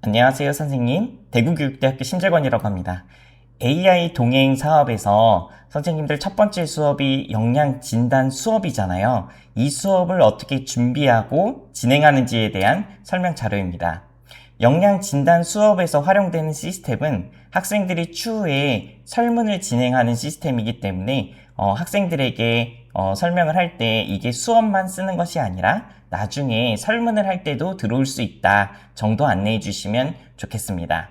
안녕하세요, 선생님. 대구교육대학교 심재권이라고 합니다. AI 동행 사업에서 선생님들 첫 번째 수업이 역량 진단 수업이잖아요. 이 수업을 어떻게 준비하고 진행하는지에 대한 설명 자료입니다. 역량 진단 수업에서 활용되는 시스템은 학생들이 추후에 설문을 진행하는 시스템이기 때문에 학생들에게 설명을 할 때 이게 수업만 쓰는 것이 아니라 나중에 설문을 할 때도 들어올 수 있다 정도 안내해 주시면 좋겠습니다.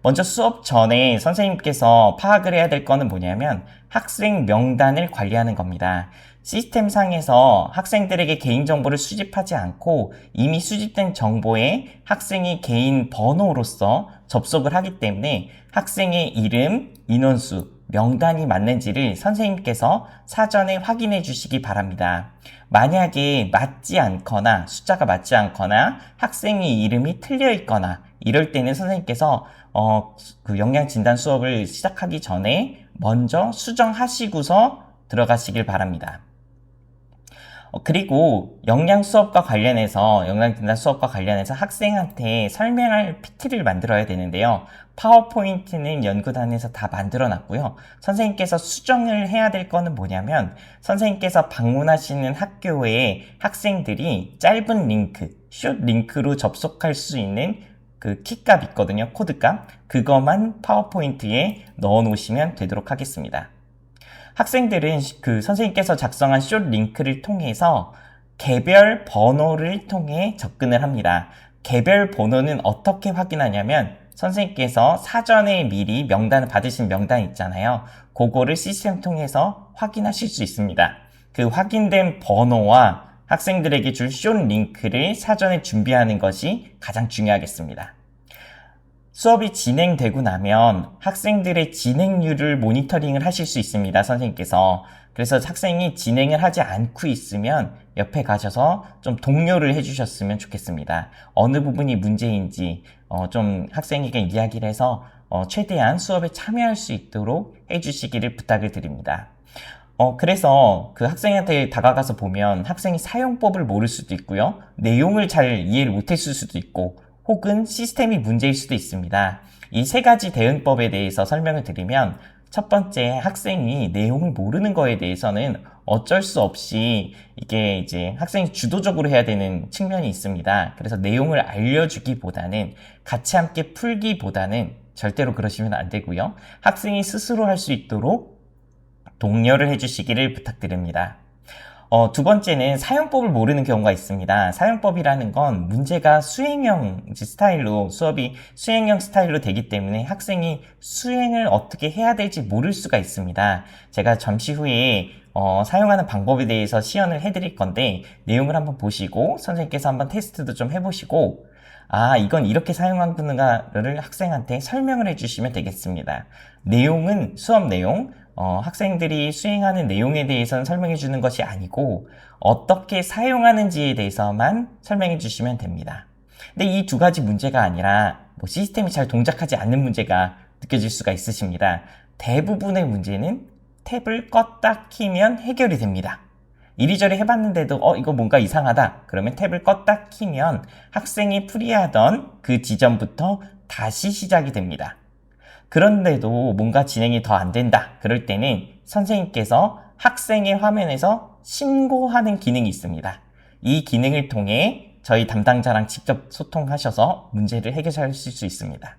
먼저 수업 전에 선생님께서 파악을 해야 될 거는 뭐냐면 학생 명단을 관리하는 겁니다. 시스템상에서 학생들에게 개인정보를 수집하지 않고 이미 수집된 정보에 학생이 개인 번호로서 접속을 하기 때문에 학생의 이름, 인원수, 명단이 맞는지를 선생님께서 사전에 확인해 주시기 바랍니다. 만약에 맞지 않거나 숫자가 맞지 않거나 학생의 이름이 틀려 있거나 이럴 때는 선생님께서 그 역량 진단 수업을 시작하기 전에 먼저 수정하시고서 들어가시길 바랍니다. 그리고 역량 진단 수업과 관련해서 학생한테 설명할 PT를 만들어야 되는데요. 파워포인트는 연구단에서 다 만들어 놨고요. 선생님께서 수정을 해야 될 거는 뭐냐면 선생님께서 방문하시는 학교에 학생들이 짧은 링크, 숏 링크로 접속할 수 있는 그 키값 있거든요. 코드값. 그것만 파워포인트에 넣어 놓으시면 되도록 하겠습니다. 학생들은 그 선생님께서 작성한 숏 링크를 통해서 개별 번호를 통해 접근을 합니다. 개별 번호는 어떻게 확인하냐면 선생님께서 사전에 미리 받으신 명단 있잖아요. 그거를 시스템 통해서 확인하실 수 있습니다. 그 확인된 번호와 학생들에게 줄 숏 링크를 사전에 준비하는 것이 가장 중요하겠습니다. 수업이 진행되고 나면 학생들의 진행률을 모니터링을 하실 수 있습니다. 선생님께서. 그래서 학생이 진행을 하지 않고 있으면 옆에 가셔서 좀 독려를 해주셨으면 좋겠습니다. 어느 부분이 문제인지 좀 학생에게 이야기를 해서 최대한 수업에 참여할 수 있도록 해주시기를 부탁을 드립니다. 그래서 그 학생한테 다가가서 보면 학생이 사용법을 모를 수도 있고요. 내용을 잘 이해를 못했을 수도 있고 혹은 시스템이 문제일 수도 있습니다. 이 세 가지 대응법에 대해서 설명을 드리면 첫 번째, 학생이 내용을 모르는 거에 대해서는 어쩔 수 없이 이게 이제 학생이 주도적으로 해야 되는 측면이 있습니다. 그래서 내용을 알려주기보다는 같이 함께 풀기보다는 절대로 그러시면 안 되고요. 학생이 스스로 할 수 있도록 독려를 해주시기를 부탁드립니다. 두 번째는 사용법을 모르는 경우가 있습니다. 사용법이라는 건 문제가 수행형 스타일로 수업이 수행형 스타일로 되기 때문에 학생이 수행을 어떻게 해야 될지 모를 수가 있습니다. 제가 잠시 후에 사용하는 방법에 대해서 시연을 해드릴 건데 내용을 한번 보시고 선생님께서 한번 테스트도 좀 해보시고 이건 이렇게 사용하는가를 학생한테 설명을 해주시면 되겠습니다. 내용은 수업 내용, 학생들이 수행하는 내용에 대해서는 설명해 주는 것이 아니고 어떻게 사용하는지에 대해서만 설명해 주시면 됩니다. 근데 이 두 가지 문제가 아니라 시스템이 잘 동작하지 않는 문제가 느껴질 수가 있으십니다. 대부분의 문제는 탭을 껐다 키면 해결이 됩니다. 이리저리 해봤는데도 이거 뭔가 이상하다 그러면 탭을 껐다 키면 학생이 풀이하던 그 지점부터 다시 시작이 됩니다. 그런데도 뭔가 진행이 더 안 된다 그럴 때는 선생님께서 학생의 화면에서 신고하는 기능이 있습니다. 이 기능을 통해 저희 담당자랑 직접 소통하셔서 문제를 해결하실 수 있습니다.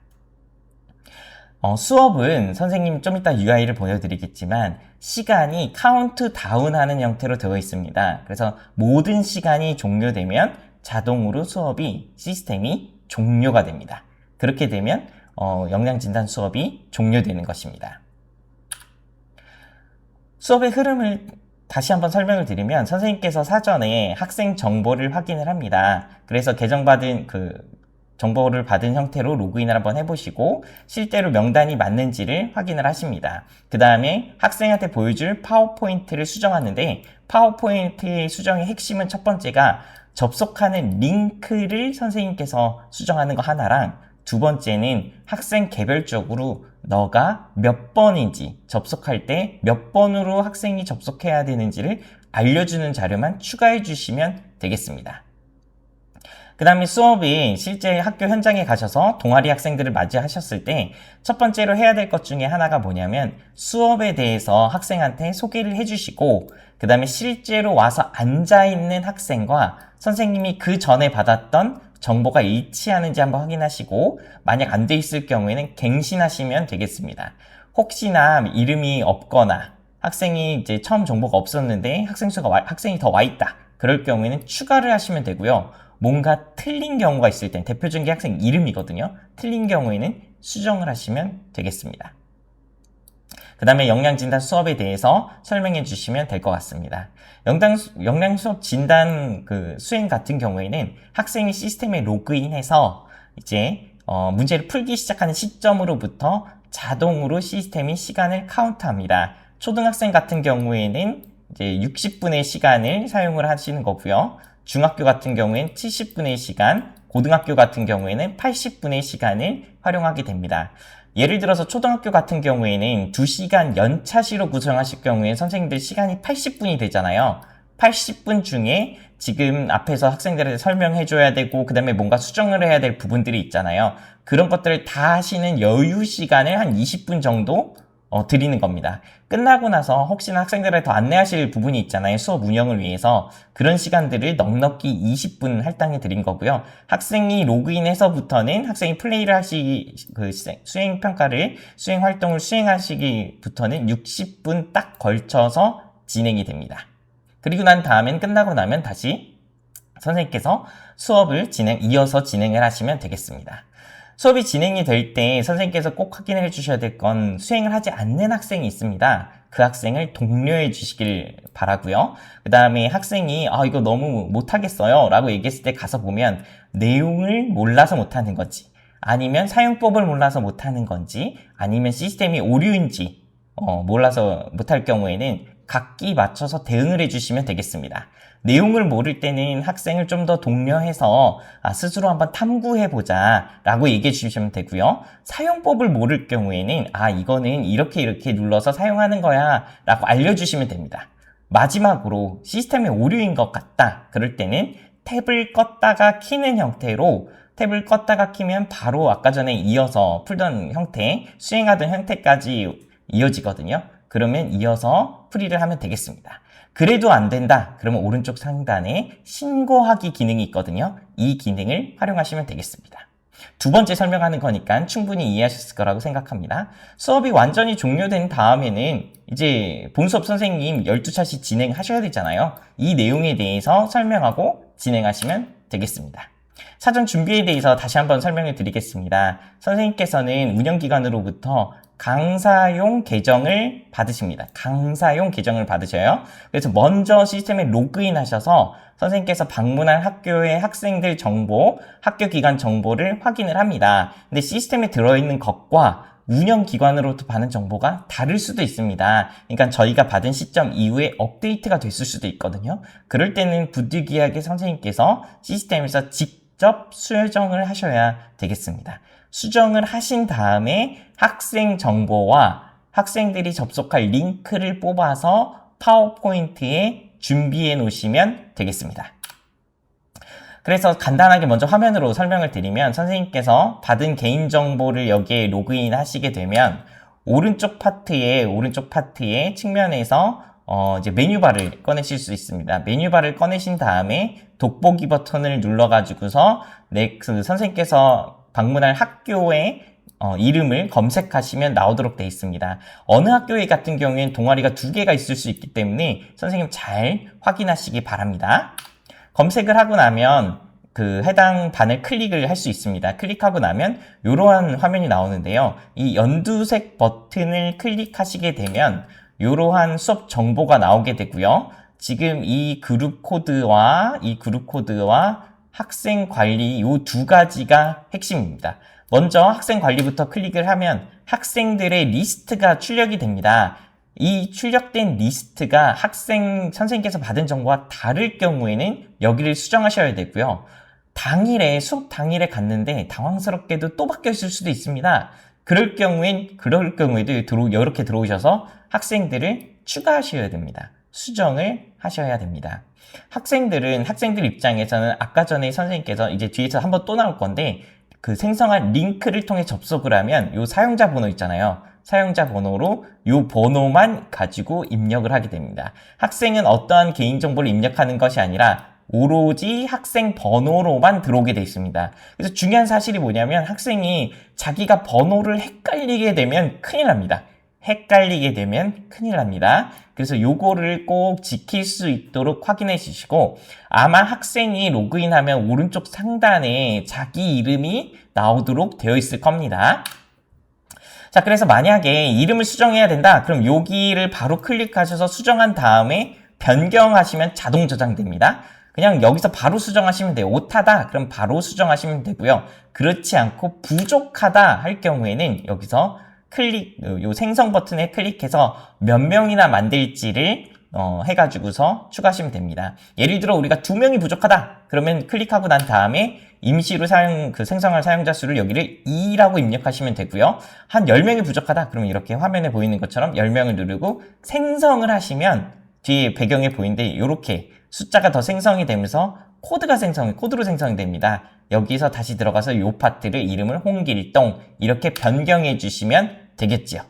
수업은 선생님 좀 이따 UI를 보여드리겠지만 시간이 카운트다운 하는 형태로 되어 있습니다. 그래서 모든 시간이 종료되면 자동으로 시스템이 종료가 됩니다. 그렇게 되면 역량 진단 수업이 종료되는 것입니다. 수업의 흐름을 다시 한번 설명을 드리면 선생님께서 사전에 학생 정보를 확인을 합니다. 그래서 정보를 받은 형태로 로그인을 한번 해보시고 실제로 명단이 맞는지를 확인을 하십니다. 그 다음에 학생한테 보여줄 파워포인트를 수정하는데 파워포인트의 수정의 핵심은 첫 번째가 접속하는 링크를 선생님께서 수정하는 거 하나랑 두 번째는 학생 개별적으로 너가 몇 번인지 접속할 때 몇 번으로 학생이 접속해야 되는지를 알려주는 자료만 추가해 주시면 되겠습니다. 그 다음에 수업이 실제 학교 현장에 가셔서 동아리 학생들을 맞이하셨을 때 첫 번째로 해야 될 것 중에 하나가 뭐냐면 수업에 대해서 학생한테 소개를 해주시고 그 다음에 실제로 와서 앉아있는 학생과 선생님이 그 전에 받았던 정보가 일치하는지 한번 확인하시고 만약 안 돼 있을 경우에는 갱신하시면 되겠습니다. 혹시나 이름이 없거나 학생이 이제 처음 정보가 없었는데 학생이 더 와 있다. 그럴 경우에는 추가를 하시면 되고요. 뭔가 틀린 경우가 있을 땐 대표적인 게 학생 이름이거든요. 틀린 경우에는 수정을 하시면 되겠습니다. 그 다음에 역량진단 수업에 대해서 설명해 주시면 될 것 같습니다. 역량 수업 진단 수행 같은 경우에는 학생이 시스템에 로그인해서 이제 문제를 풀기 시작하는 시점으로부터 자동으로 시스템이 시간을 카운트합니다. 초등학생 같은 경우에는 이제 60분의 시간을 사용을 하시는 거고요. 중학교 같은 경우에는 70분의 시간, 고등학교 같은 경우에는 80분의 시간을 활용하게 됩니다. 예를 들어서 초등학교 같은 경우에는 2시간 연차시로 구성하실 경우에 선생님들 시간이 80분이 되잖아요. 80분 중에 지금 앞에서 학생들한테 설명해줘야 되고 그 다음에 뭔가 수정을 해야 될 부분들이 있잖아요. 그런 것들을 다 하시는 여유 시간을 한 20분 정도 드리는 겁니다. 끝나고 나서 혹시나 학생들을 더 안내하실 부분이 있잖아요. 수업 운영을 위해서 그런 시간들을 넉넉히 20분 할당해 드린 거고요. 학생이 로그인해서부터는 학생이 플레이를 수행 평가를 수행 활동을 수행하시기부터는 60분 딱 걸쳐서 진행이 됩니다. 그리고 난 다음엔 끝나고 나면 다시 선생님께서 수업을 이어서 진행을 하시면 되겠습니다. 수업이 진행이 될 때 선생님께서 꼭 확인해 주셔야 될 건 수행을 하지 않는 학생이 있습니다. 그 학생을 독려해 주시길 바라고요. 그 다음에 학생이 이거 너무 못하겠어요 라고 얘기했을 때 가서 보면 내용을 몰라서 못하는 건지 아니면 사용법을 몰라서 못하는 건지 아니면 시스템이 오류인지 몰라서 못할 경우에는 각기 맞춰서 대응을 해주시면 되겠습니다. 내용을 모를 때는 학생을 좀 더 독려해서 스스로 한번 탐구해보자 라고 얘기해 주시면 되고요. 사용법을 모를 경우에는 이거는 이렇게 눌러서 사용하는 거야 라고 알려주시면 됩니다. 마지막으로 시스템의 오류인 것 같다. 그럴 때는 탭을 껐다가 키는 형태로 탭을 껐다가 키면 바로 아까 전에 이어서 풀던 형태, 수행하던 형태까지 이어지거든요. 그러면 이어서 풀이를 하면 되겠습니다. 그래도 안 된다. 그러면 오른쪽 상단에 신고하기 기능이 있거든요. 이 기능을 활용하시면 되겠습니다. 두 번째 설명하는 거니까 충분히 이해하셨을 거라고 생각합니다. 수업이 완전히 종료된 다음에는 이제 본수업 선생님 12차씩 진행하셔야 되잖아요. 이 내용에 대해서 설명하고 진행하시면 되겠습니다. 사전 준비에 대해서 다시 한번 설명을 드리겠습니다. 선생님께서는 운영기관으로부터 강사용 계정을 받으십니다. 강사용 계정을 받으셔요. 그래서 먼저 시스템에 로그인 하셔서 선생님께서 방문한 학교의 학생들 정보, 학교 기관 정보를 확인을 합니다. 근데 시스템에 들어있는 것과 운영기관으로부터 받은 정보가 다를 수도 있습니다. 그러니까 저희가 받은 시점 이후에 업데이트가 됐을 수도 있거든요. 그럴 때는 부득이하게 선생님께서 시스템에서 직접 수정을 하셔야 되겠습니다. 수정을 하신 다음에 학생 정보와 학생들이 접속할 링크를 뽑아서 파워포인트에 준비해 놓으시면 되겠습니다. 그래서 간단하게 먼저 화면으로 설명을 드리면 선생님께서 받은 개인정보를 여기에 로그인 하시게 되면 오른쪽 파트에 측면에서 이제 메뉴바를 꺼내실 수 있습니다. 메뉴바를 꺼내신 다음에 돋보기 버튼을 눌러가지고서 선생님께서 방문할 학교의 이름을 검색하시면 나오도록 되어 있습니다. 어느 학교에 같은 경우에는 동아리가 2개가 있을 수 있기 때문에 선생님 잘 확인하시기 바랍니다. 검색을 하고 나면 해당 반을 클릭을 할 수 있습니다. 클릭하고 나면 이러한 화면이 나오는데요. 이 연두색 버튼을 클릭하시게 되면 이러한 수업 정보가 나오게 되고요. 지금 이 그룹 코드와 학생 관리 이 두 가지가 핵심입니다. 먼저 학생 관리부터 클릭을 하면 학생들의 리스트가 출력이 됩니다. 이 출력된 리스트가 선생님께서 받은 정보와 다를 경우에는 여기를 수정하셔야 되고요. 수업 당일에 갔는데 당황스럽게도 또 바뀌어 있을 수도 있습니다. 그럴 경우에도 이렇게 들어오셔서 학생들을 추가하셔야 됩니다. 수정을 하셔야 됩니다. 학생들 입장에서는 아까 전에 선생님께서 이제 뒤에서 한번 또 나올 건데 그 생성한 링크를 통해 접속을 하면 요 사용자 번호 있잖아요. 사용자 번호로 요 번호만 가지고 입력을 하게 됩니다. 학생은 어떠한 개인정보를 입력하는 것이 아니라 오로지 학생 번호로만 들어오게 되어 있습니다. 그래서 중요한 사실이 뭐냐면 학생이 자기가 번호를 헷갈리게 되면 큰일 납니다. 그래서 요거를 꼭 지킬 수 있도록 확인해 주시고 아마 학생이 로그인하면 오른쪽 상단에 자기 이름이 나오도록 되어 있을 겁니다. 자, 그래서 만약에 이름을 수정해야 된다. 그럼 여기를 바로 클릭하셔서 수정한 다음에 변경하시면 자동 저장됩니다. 그냥 여기서 바로 수정하시면 돼요. 오타다. 그럼 바로 수정하시면 되고요. 그렇지 않고 부족하다 할 경우에는 여기서 요 생성 버튼에 클릭해서 몇 명이나 만들지를 해가지고서 추가하시면 됩니다. 예를 들어 우리가 2명이 부족하다. 그러면 클릭하고 난 다음에 임시로 생성할 사용자 수를 여기를 2라고 입력하시면 되고요. 한 10명이 부족하다. 그러면 이렇게 화면에 보이는 것처럼 10명을 누르고 생성을 하시면 뒤에 배경에 보이는데 이렇게 숫자가 더 생성이 되면서 코드로 생성이 됩니다. 여기서 다시 들어가서 이 파트를 이름을 홍길동 이렇게 변경해 주시면 되겠지요.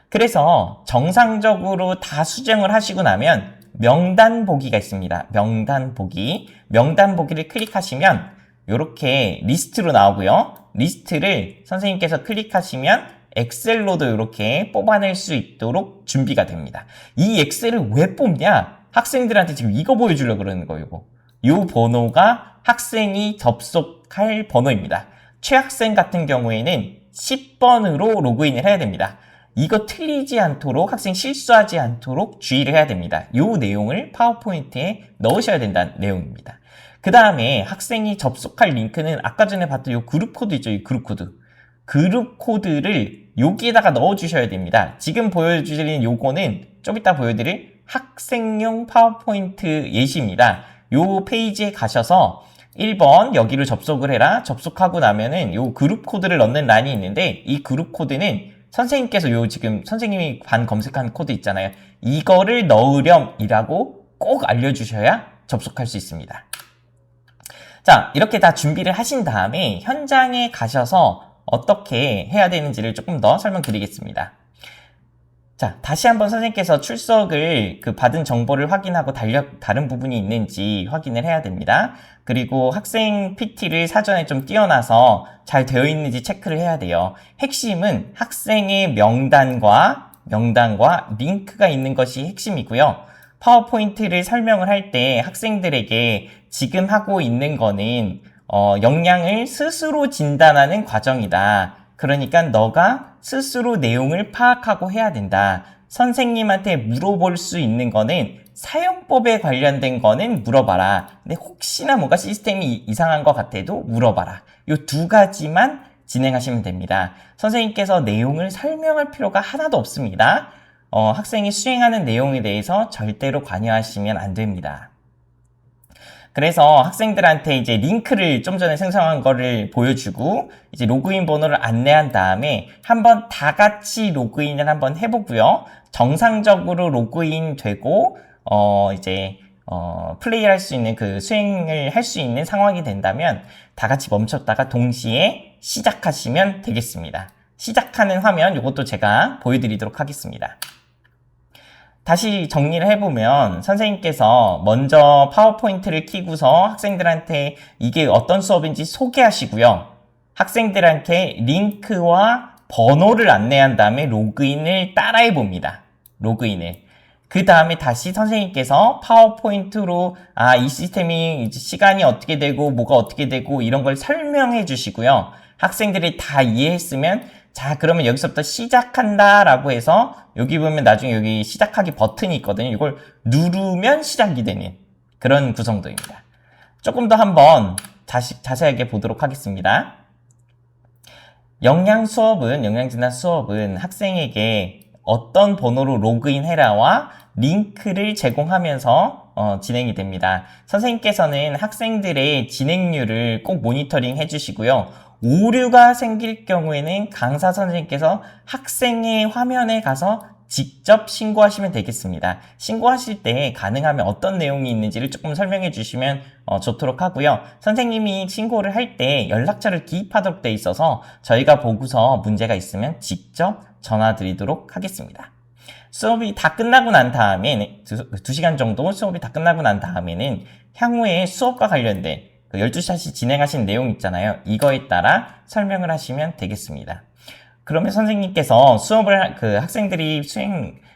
그래서 정상적으로 다 수정을 하시고 나면 명단 보기가 있습니다. 명단 보기를 클릭하시면 이렇게 리스트로 나오고요. 리스트를 선생님께서 클릭하시면 엑셀로도 이렇게 뽑아낼 수 있도록 준비가 됩니다. 이 엑셀을 왜 뽑냐? 학생들한테 지금 이거 보여주려고 그러는 거예요. 이 번호가 학생이 접속할 번호입니다. 최학생 같은 경우에는 10번으로 로그인을 해야 됩니다. 이거 틀리지 않도록 학생 실수하지 않도록 주의를 해야 됩니다. 이 내용을 파워포인트에 넣으셔야 된다는 내용입니다. 그 다음에 학생이 접속할 링크는 아까 전에 봤던 이 그룹 코드 있죠? 이 그룹 코드. 그룹 코드를 여기에다가 넣어주셔야 됩니다. 지금 보여드린 요거는 좀 이따 보여드릴 학생용 파워포인트 예시입니다. 요 페이지에 가셔서 1번 여기를 접속을 해라. 접속하고 나면은 요 그룹 코드를 넣는 란이 있는데 이 그룹 코드는 선생님께서 요 지금 선생님이 검색한 코드 있잖아요. 이거를 넣으렴이라고 꼭 알려주셔야 접속할 수 있습니다. 자, 이렇게 다 준비를 하신 다음에 현장에 가셔서 어떻게 해야 되는지를 조금 더 설명드리겠습니다. 자, 다시 한번 선생님께서 출석을 받은 정보를 확인하고 다른 부분이 있는지 확인을 해야 됩니다. 그리고 학생 PT를 사전에 좀 띄워놔서 잘 되어 있는지 체크를 해야 돼요. 핵심은 학생의 명단과 링크가 있는 것이 핵심이고요. 파워포인트를 설명을 할 때 학생들에게 지금 하고 있는 거는 역량을 스스로 진단하는 과정이다. 그러니까 너가 스스로 내용을 파악하고 해야 된다. 선생님한테 물어볼 수 있는 거는 사용법에 관련된 거는 물어봐라. 근데 혹시나 뭔가 시스템이 이상한 것 같아도 물어봐라. 이 두 가지만 진행하시면 됩니다. 선생님께서 내용을 설명할 필요가 하나도 없습니다. 학생이 수행하는 내용에 대해서 절대로 관여하시면 안 됩니다. 그래서 학생들한테 이제 링크를 좀 전에 생성한 거를 보여주고 이제 로그인 번호를 안내한 다음에 한번 다 같이 로그인을 한번 해보고요. 정상적으로 로그인 되고 플레이를 할 수 있는 수행을 할 수 있는 상황이 된다면 다 같이 멈췄다가 동시에 시작하시면 되겠습니다. 시작하는 화면 이것도 제가 보여드리도록 하겠습니다. 다시 정리를 해보면 선생님께서 먼저 파워포인트를 켜고서 학생들한테 이게 어떤 수업인지 소개하시고요. 학생들한테 링크와 번호를 안내한 다음에 로그인을 따라해 봅니다. 그 다음에 다시 선생님께서 파워포인트로 이 시스템이 시간이 어떻게 되고 뭐가 어떻게 되고 이런 걸 설명해 주시고요. 학생들이 다 이해했으면 자, 그러면 여기서부터 시작한다 라고 해서 여기 보면 나중에 여기 시작하기 버튼이 있거든요. 이걸 누르면 시작이 되는 그런 구성도입니다. 조금 더 한번 자세하게 보도록 하겠습니다. 역량진단 수업은 학생에게 어떤 번호로 로그인해라와 링크를 제공하면서 진행이 됩니다. 선생님께서는 학생들의 진행률을 꼭 모니터링 해주시고요. 오류가 생길 경우에는 강사 선생님께서 학생의 화면에 가서 직접 신고하시면 되겠습니다. 신고하실 때 가능하면 어떤 내용이 있는지를 조금 설명해 주시면 좋도록 하고요. 선생님이 신고를 할 때 연락처를 기입하도록 돼 있어서 저희가 보고서 문제가 있으면 직접 전화 드리도록 하겠습니다. 수업이 다 끝나고 난 다음에 2시간 정도 수업이 다 끝나고 난 다음에는 향후에 수업과 관련된 그 12샷이 진행하신 내용 있잖아요. 이거에 따라 설명을 하시면 되겠습니다. 그러면 선생님께서 학생들이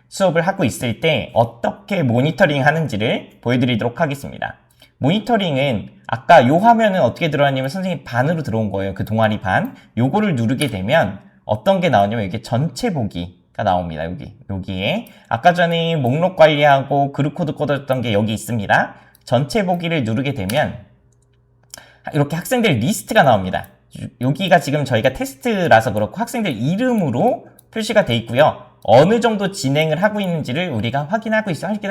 수업을 하고 있을 때 어떻게 모니터링 하는지를 보여드리도록 하겠습니다. 모니터링은 아까 요 화면은 어떻게 들어왔냐면 선생님 반으로 들어온 거예요. 그 동아리 반. 요거를 누르게 되면 어떤 게 나오냐면 이게 전체 보기가 나옵니다. 여기에. 아까 전에 목록 관리하고 그룹 코드 꽂았던 게 여기 있습니다. 전체 보기를 누르게 되면 이렇게 학생들 리스트가 나옵니다. 여기가 지금 저희가 테스트라서 그렇고 학생들 이름으로 표시가 돼 있고요. 어느 정도 진행을 하고 있는지를 우리가 확인할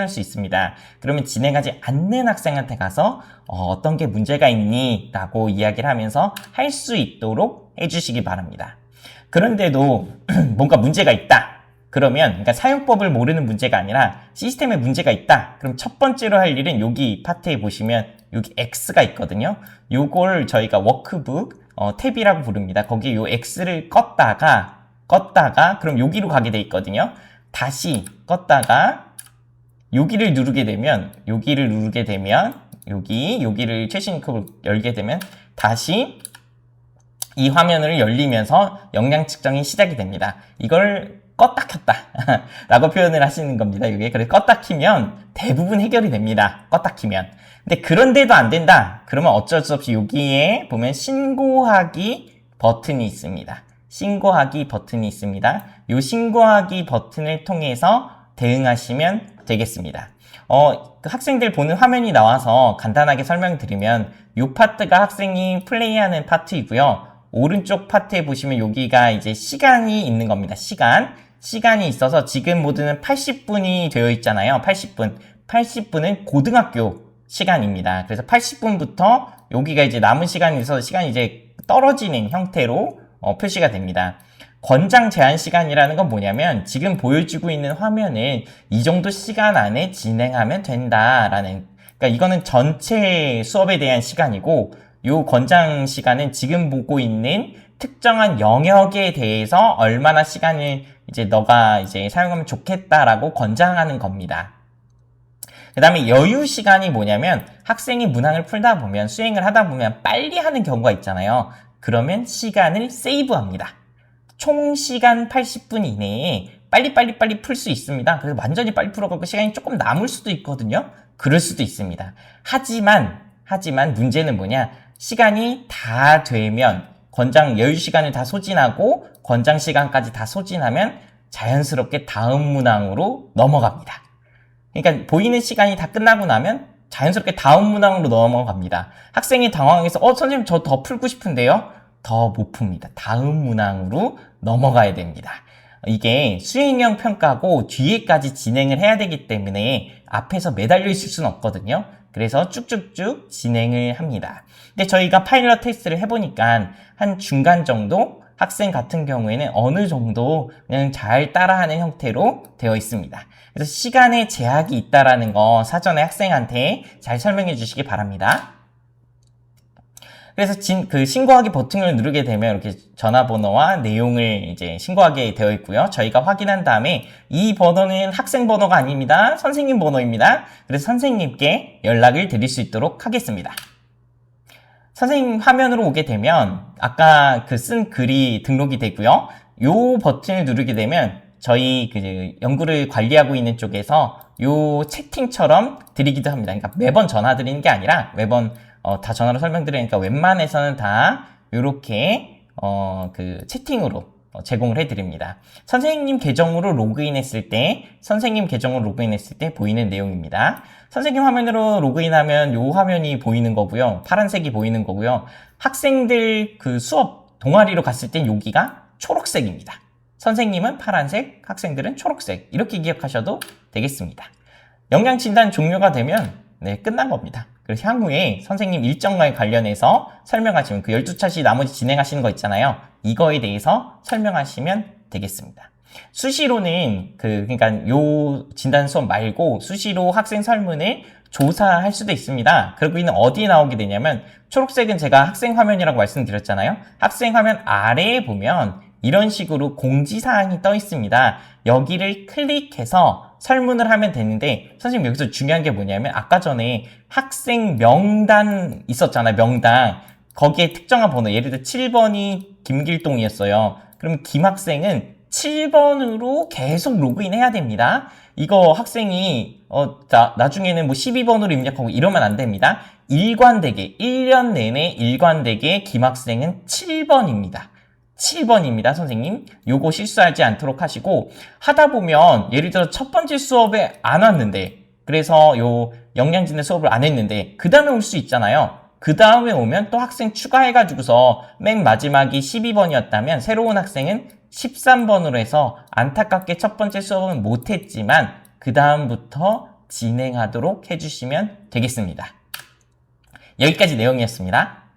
수 있습니다. 그러면 진행하지 않는 학생한테 가서 어떤 게 문제가 있니? 라고 이야기를 하면서 할 수 있도록 해주시기 바랍니다. 그런데도 뭔가 문제가 있다. 그러니까 사용법을 모르는 문제가 아니라 시스템에 문제가 있다. 그럼 첫 번째로 할 일은 여기 파트에 보시면 여기 X가 있거든요. 요걸 저희가 워크북 탭이라고 부릅니다. 거기에 요 X를 껐다가 그럼 여기로 가게 돼 있거든요. 다시 껐다가 여기를 누르게 되면 여기를 최신 컵을 열게 되면 다시 이 화면을 열리면서 역량 측정이 시작이 됩니다. 이걸 껐다 켰다 라고 표현을 하시는 겁니다. 이게 그래서 껐다 키면 대부분 해결이 됩니다. 껐다 키면. 근데 그런데도 안 된다. 그러면 어쩔 수 없이 여기에 보면 신고하기 버튼이 있습니다. 이 신고하기 버튼을 통해서 대응하시면 되겠습니다. 그 학생들 보는 화면이 나와서 간단하게 설명드리면 이 파트가 학생이 플레이하는 파트이고요. 오른쪽 파트에 보시면 여기가 이제 시간이 있는 겁니다. 시간이 있어서 지금 모드는 80분이 되어 있잖아요. 80분은 고등학교 시간입니다. 그래서 80분부터 여기가 이제 남은 시간이 있어서 시간이 이제 떨어지는 형태로 표시가 됩니다. 권장 제한 시간이라는 건 뭐냐면 지금 보여주고 있는 화면을 이 정도 시간 안에 진행하면 된다라는, 그러니까 이거는 전체 수업에 대한 시간이고 요 권장 시간은 지금 보고 있는 특정한 영역에 대해서 얼마나 시간을 이제 너가 이제 사용하면 좋겠다라고 권장하는 겁니다. 그 다음에 여유 시간이 뭐냐면 학생이 문항을 풀다 보면 수행을 하다 보면 빨리 하는 경우가 있잖아요. 그러면 시간을 세이브합니다. 총 시간 80분 이내에 빨리 풀 수 있습니다. 그래서 완전히 빨리 풀어가고 시간이 조금 남을 수도 있거든요. 그럴 수도 있습니다. 하지만 문제는 뭐냐? 시간이 다 되면 권장 여유 시간을 다 소진하고 권장 시간까지 다 소진하면 자연스럽게 다음 문항으로 넘어갑니다. 그러니까 보이는 시간이 다 끝나고 나면 자연스럽게 다음 문항으로 넘어갑니다. 학생이 당황해서 선생님 저 더 풀고 싶은데요? 더 못 풉니다. 다음 문항으로 넘어가야 됩니다. 이게 수행형 평가고 뒤에까지 진행을 해야 되기 때문에 앞에서 매달려 있을 수는 없거든요. 그래서 쭉쭉쭉 진행을 합니다. 근데 저희가 파일럿 테스트를 해보니까 한 중간 정도 학생 같은 경우에는 어느 정도 그냥 잘 따라하는 형태로 되어 있습니다. 그래서 시간에 제약이 있다라는 거 사전에 학생한테 잘 설명해 주시기 바랍니다. 그래서 그 신고하기 버튼을 누르게 되면 이렇게 전화번호와 내용을 이제 신고하게 되어 있고요. 저희가 확인한 다음에 이 번호는 학생 번호가 아닙니다. 선생님 번호입니다. 그래서 선생님께 연락을 드릴 수 있도록 하겠습니다. 선생님 화면으로 오게 되면 아까 쓴 글이 등록이 되고요. 요 버튼을 누르게 되면 저희 연구를 관리하고 있는 쪽에서 요 채팅처럼 드리기도 합니다. 그러니까 매번 전화 드리는 게 아니라 매번 다 전화로 설명드리니까 웬만해서는 다 요렇게 채팅으로 제공을 해드립니다. 선생님 계정으로 로그인했을 때 보이는 내용입니다. 선생님 화면으로 로그인하면 요 화면이 보이는 거고요. 파란색이 보이는 거고요. 학생들 수업 동아리로 갔을 땐 여기가 초록색입니다. 선생님은 파란색, 학생들은 초록색. 이렇게 기억하셔도 되겠습니다. 역량 진단 종료가 되면 끝난 겁니다. 그래서 향후에 선생님 일정과 관련해서 설명하시면 그 12차시 나머지 진행하시는 거 있잖아요. 이거에 대해서 설명하시면 되겠습니다. 수시로는 그러니까 요 진단 수업 말고 수시로 학생 설문을 조사할 수도 있습니다. 그리고 이는 어디에 나오게 되냐면 초록색은 제가 학생 화면이라고 말씀드렸잖아요. 학생 화면 아래에 보면 이런 식으로 공지사항이 떠 있습니다. 여기를 클릭해서 설문을 하면 되는데 선생님 여기서 중요한 게 뭐냐면 아까 전에 학생 명단 있었잖아요. 명단. 거기에 특정한 번호 예를 들어 7번이 김길동이었어요. 그럼 김 학생은 7번으로 계속 로그인해야 됩니다. 이거 학생이 나중에는 뭐 12번으로 입력하고 이러면 안 됩니다. 일관되게 1년 내내 일관되게 김 학생은 7번입니다. 7번입니다, 선생님. 요거 실수하지 않도록 하시고 하다 보면 예를 들어 첫 번째 수업에 안 왔는데 그래서 요 영양진단 수업을 안 했는데 그 다음에 올 수 있잖아요. 그 다음에 오면 또 학생 추가해가지고서 맨 마지막이 12번이었다면 새로운 학생은 13번으로 해서 안타깝게 첫 번째 수업은 못했지만 그 다음부터 진행하도록 해주시면 되겠습니다. 여기까지 내용이었습니다.